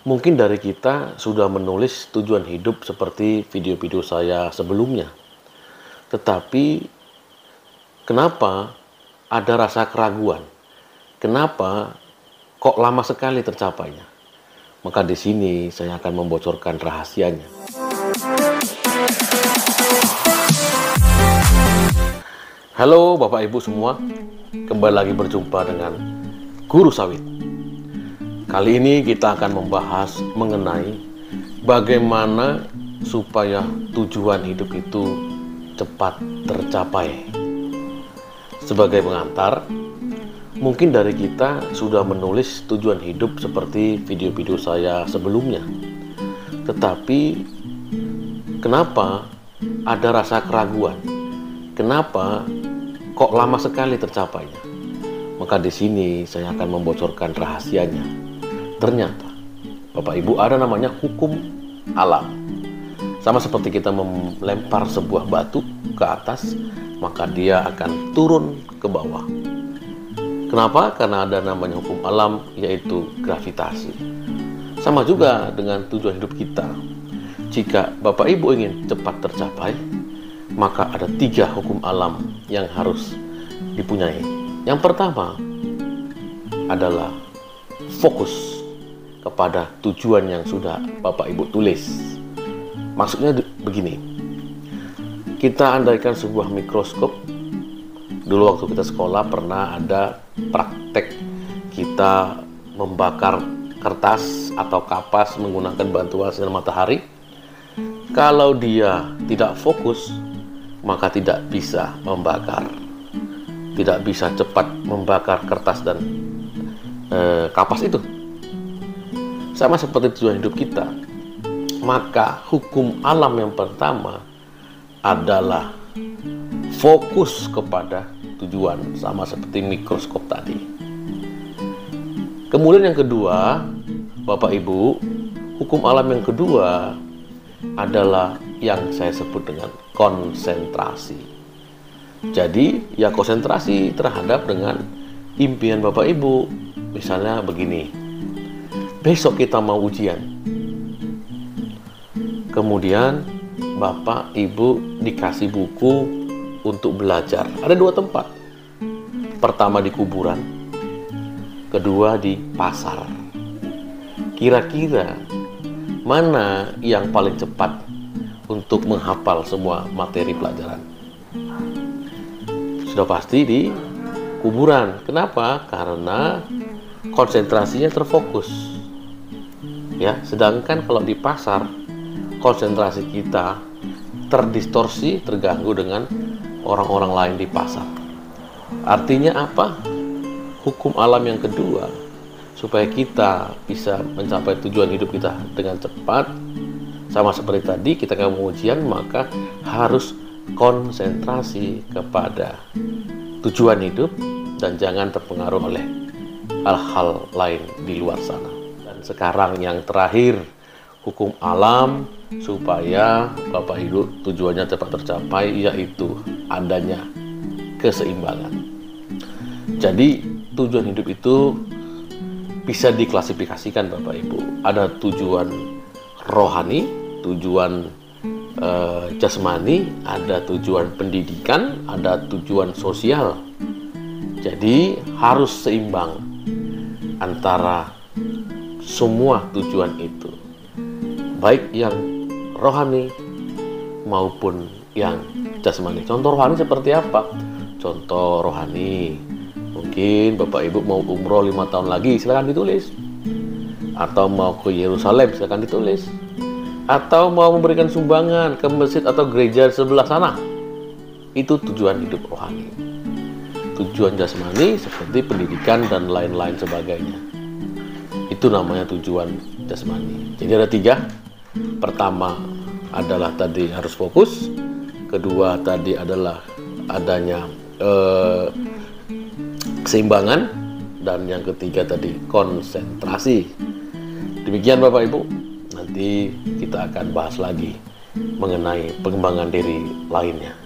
Mungkin dari kita sudah menulis tujuan hidup seperti video-video saya sebelumnya. Tetapi kenapa ada rasa keraguan? Kenapa kok lama sekali tercapainya? Maka di sini saya akan membocorkan rahasianya. Halo Bapak Ibu semua, kembali lagi berjumpa dengan Guru Sawit. Kali ini kita akan membahas mengenai bagaimana supaya tujuan hidup itu cepat tercapai. Sebagai pengantar, mungkin dari kita sudah menulis tujuan hidup seperti video-video saya sebelumnya. Tetapi kenapa ada rasa keraguan? Kenapa kok lama sekali tercapainya? Maka di sini saya akan membocorkan rahasianya. Ternyata, Bapak Ibu, ada namanya hukum alam. Sama seperti kita melempar sebuah batu ke atas, maka dia akan turun ke bawah. Kenapa? Karena ada namanya hukum alam, yaitu gravitasi. Sama juga dengan tujuan hidup kita. Jika Bapak Ibu ingin cepat tercapai, maka ada 3 hukum alam yang harus dipunyai. Yang pertama adalah fokus kepada tujuan yang sudah Bapak Ibu tulis. Maksudnya begini, kita andaikan sebuah mikroskop. Dulu waktu kita sekolah pernah ada praktek kita membakar kertas atau kapas menggunakan bantuan sinar matahari. Kalau dia tidak fokus, maka tidak bisa membakar. Tidak bisa cepat membakar kertas dan kapas itu. Sama seperti tujuan hidup kita. Maka hukum alam yang pertama adalah fokus kepada tujuan, sama seperti mikroskop tadi. Kemudian yang kedua, Bapak Ibu, hukum alam yang kedua adalah yang saya sebut dengan konsentrasi. Jadi, ya konsentrasi terhadap dengan impian Bapak Ibu. Misalnya begini, besok kita mau ujian. Kemudian Bapak Ibu dikasih buku untuk belajar. Ada 2 tempat. Pertama di kuburan, kedua di pasar. Kira-kira mana yang paling cepat untuk menghafal semua materi pelajaran? Sudah pasti di kuburan. Kenapa? Karena konsentrasinya terfokus. Ya, sedangkan kalau di pasar konsentrasi kita terdistorsi, terganggu dengan orang-orang lain di pasar. Artinya apa? Hukum alam yang kedua, supaya kita bisa mencapai tujuan hidup kita dengan cepat, sama seperti tadi kita mau ujian, maka harus konsentrasi kepada tujuan hidup dan jangan terpengaruh oleh hal-hal lain di luar sana. Sekarang yang terakhir, hukum alam supaya Bapak Ibu tujuannya cepat tercapai, yaitu adanya keseimbangan. Jadi tujuan hidup itu bisa diklasifikasikan Bapak Ibu. Ada tujuan rohani, tujuan jasmani, ada tujuan pendidikan, ada tujuan sosial. Jadi harus seimbang antara semua tujuan itu, baik yang rohani maupun yang jasmani. Contoh rohani seperti apa? Contoh rohani, mungkin Bapak Ibu mau umroh 5 tahun lagi, silakan ditulis. Atau mau ke Yerusalem, silakan ditulis. Atau mau memberikan sumbangan ke masjid atau gereja sebelah sana. Itu tujuan hidup rohani. Tujuan jasmani seperti pendidikan dan lain-lain sebagainya. Itu namanya tujuan jasmani. Jadi ada 3. Pertama adalah tadi harus fokus. Kedua tadi adalah adanya keseimbangan. Dan yang ketiga tadi konsentrasi. Demikian Bapak Ibu. Nanti kita akan bahas lagi mengenai pengembangan diri lainnya.